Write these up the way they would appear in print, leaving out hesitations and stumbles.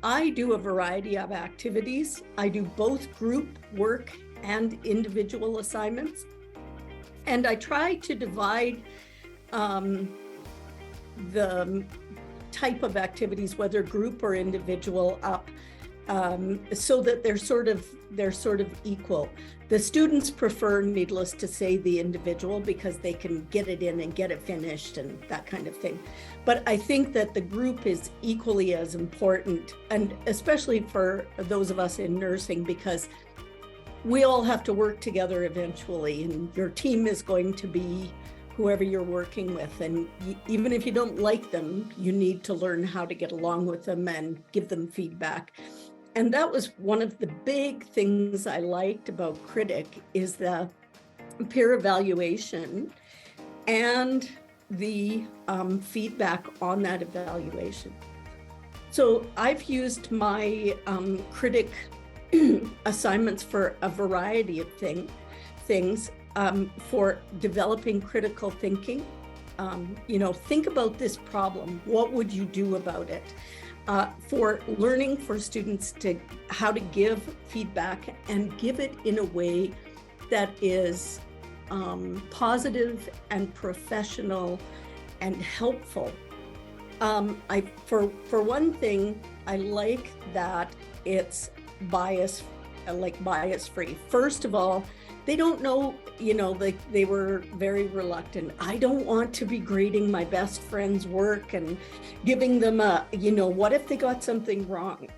I do a variety of activities. I do both group work and individual assignments. And I try to divide the type of activities, whether group or individual, up so that they're sort of equal. The students prefer, needless to say, the individual because they can get it in and get it finished and that kind of thing. But I think that the group is equally as important, and especially for those of us in nursing, because we all have to work together eventually, and your team is going to be whoever you're working with. And even if you don't like them, you need to learn how to get along with them and give them feedback. And that was one of the big things I liked about Kritik, is the peer evaluation and the feedback on that evaluation. So I've used my Kritik assignments for a variety of things for developing critical thinking. Think about this problem. What would you do about it? For learning for students how to give feedback and give it in a way that is positive and professional and helpful. For one thing, I like that it's bias-free. First of all, they don't know, they were very reluctant. I don't want to be grading my best friend's work and giving them what if they got something wrong?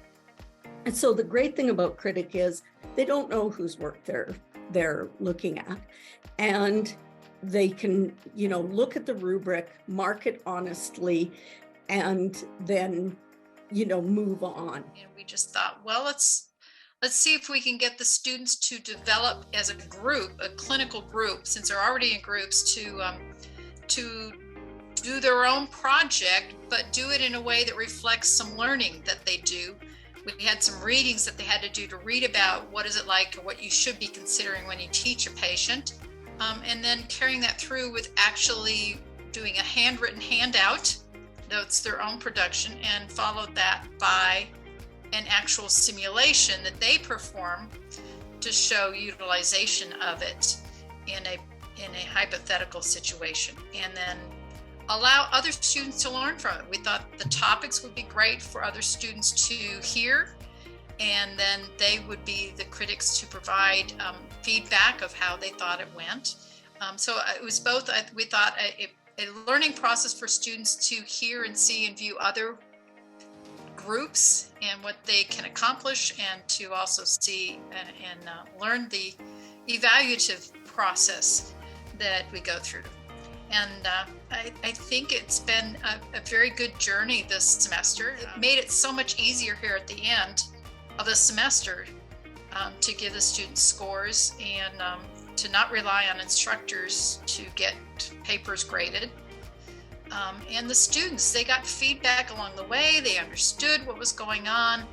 And so the great thing about Kritik is they don't know whose work they're looking at. And they can, look at the rubric, mark it honestly, and then, move on. And we just thought, well, let's see if we can get the students to develop as a group, a clinical group, since they're already in groups, to do their own project, but do it in a way that reflects some learning that they do. We had some readings that they had to do to read about what is it like, or what you should be considering when you teach a patient, and then carrying that through with actually doing a handwritten handout. That's their own production, and followed that by an actual simulation that they perform to show utilization of it in a hypothetical situation, and then allow other students to learn from it. We thought the topics would be great for other students to hear, and then they would be the critics to provide feedback of how they thought it went. So it was both, we thought, a learning process for students to hear and see and view other groups and what they can accomplish, and to also see and learn the evaluative process that we go through. And I think it's been a very good journey this semester. It made it so much easier here at the end of the semester to give the students scores, and to not rely on instructors to get papers graded. And the students, they got feedback along the way. They understood what was going on.